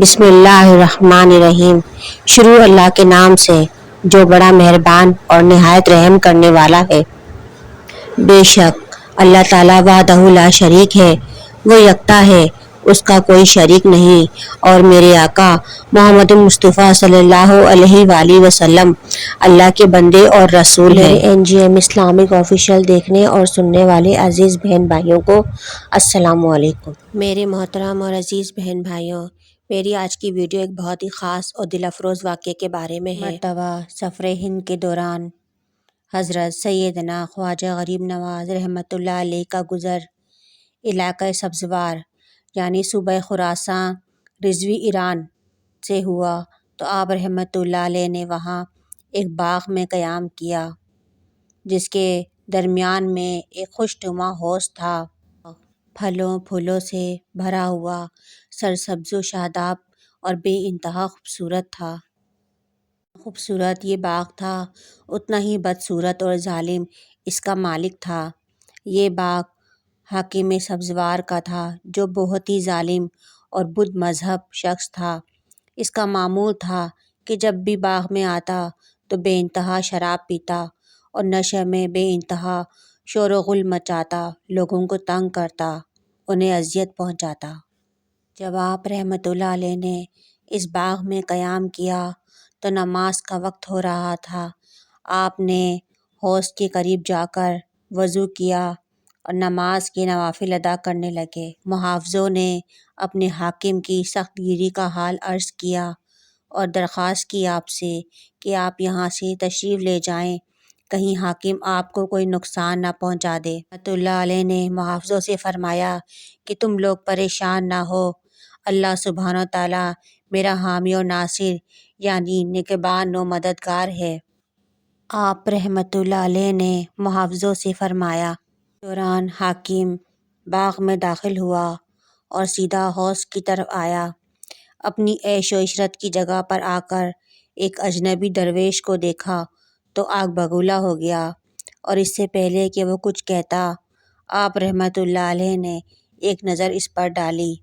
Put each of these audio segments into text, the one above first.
بسم اللہ الرحمن الرحیم۔ شروع اللہ کے نام سے جو بڑا مہربان اور نہایت رحم کرنے والا ہے۔ بے شک اللہ تعالیٰ وحدہ لا شریک ہے، وہ یکتا ہے، اس کا کوئی شریک نہیں، اور میرے آقا محمد مصطفیٰ صلی اللہ علیہ وآلہ وسلم اللہ کے بندے اور رسول ہیں۔ میرے NGM اسلامک آفیشیل دیکھنے اور سننے والے عزیز بہن بھائیوں کو السلام علیکم۔ میرے محترم اور عزیز بہن بھائیوں، میری آج کی ویڈیو ایک بہت ہی خاص اور دل افروز واقعے کے بارے میں ہے۔ مرتبہ سفر ہند کے دوران حضرت سیدنا خواجہ غریب نواز رحمۃ اللہ علیہ کا گزر علاقہ سبزوار یعنی صوبہ خراسان رضوی ایران سے ہوا تو آپ رحمۃ اللہ علیہ نے وہاں ایک باغ میں قیام کیا جس کے درمیان میں ایک خوش نما حوض تھا، پھلوں پھولوں سے بھرا ہوا، سرسبز و شاداب اور بے انتہا خوبصورت تھا۔ خوبصورت یہ باغ تھا، اتنا ہی بدصورت اور ظالم اس کا مالک تھا۔ یہ باغ حاکم سبزوار کا تھا جو بہت ہی ظالم اور بدھ مذہب شخص تھا۔ اس کا معمول تھا کہ جب بھی باغ میں آتا تو بے انتہا شراب پیتا اور نشے میں بے انتہا شور و غل مچاتا، لوگوں کو تنگ کرتا، انہیں اذیت پہنچاتا۔ جب آپ رحمۃ اللہ علیہ نے اس باغ میں قیام کیا تو نماز کا وقت ہو رہا تھا۔ آپ نے حوض کے قریب جا کر وضو کیا اور نماز کے نوافل ادا کرنے لگے۔ محافظوں نے اپنے حاکم کی سخت گیری کا حال عرض کیا اور درخواست کی آپ سے کہ آپ یہاں سے تشریف لے جائیں، کہیں حاکم آپ کو کوئی نقصان نہ پہنچا دے۔ رحمۃ اللہ علیہ نے محافظوں سے فرمایا کہ تم لوگ پریشان نہ ہو، اللہ سبحانہ و تعالیٰ میرا حامی و ناصر یعنی نگہبان و مددگار ہے۔ آپ رحمۃ اللہ علیہ نے محافظوں سے فرمایا۔ دوران حاکم باغ میں داخل ہوا اور سیدھا حوض کی طرف آیا۔ اپنی عیش و عشرت کی جگہ پر آ کر ایک اجنبی درویش کو دیکھا تو آگ بگولا ہو گیا، اور اس سے پہلے کہ وہ کچھ کہتا، آپ رحمۃ اللہ علیہ نے ایک نظر اس پر ڈالی۔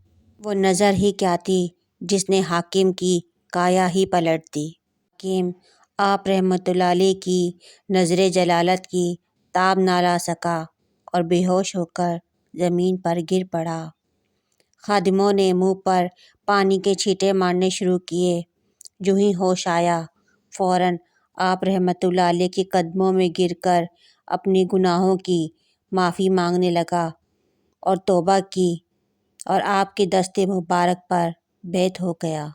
وہ نظر ہی کیا تھی جس نے حاکم کی کایا ہی پلٹ دی۔ حاکم آپ رحمۃ اللہ علیہ کی نظر جلالت کی تاب نہ لا سکا اور بے ہوش ہو کر زمین پر گر پڑا۔ خادموں نے منہ پر پانی کے چھینٹے مارنے شروع کیے۔ جو ہی ہوش آیا فوراً آپ رحمۃ اللہ علیہ کے قدموں میں گر کر اپنی گناہوں کی معافی مانگنے لگا اور توبہ کی اور آپ کے دست مبارک پر بیعت ہو گیا۔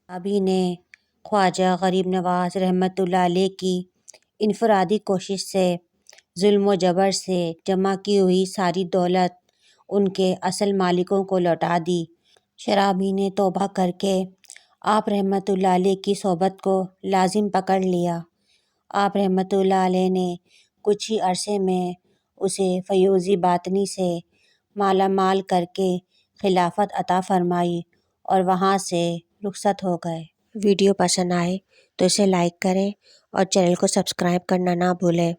ابھی نے خواجہ غریب نواز رحمۃ اللہ علیہ کی انفرادی کوشش سے ظلم و جبر سے جمع کی ہوئی ساری دولت ان کے اصل مالکوں کو لوٹا دی۔ شرابی نے توبہ کر کے آپ رحمۃ اللہ علیہ کی صحبت کو لازم پکڑ لیا۔ آپ رحمۃ اللہ علیہ نے کچھ ہی عرصے میں اسے فیوضی باطنی سے مالا مال کر کے خلافت عطا فرمائی اور وہاں سے رخصت ہو گئے۔ ویڈیو پسند آئے تو اسے لائک کریں اور چینل کو سبسکرائب کرنا نہ بھولیں۔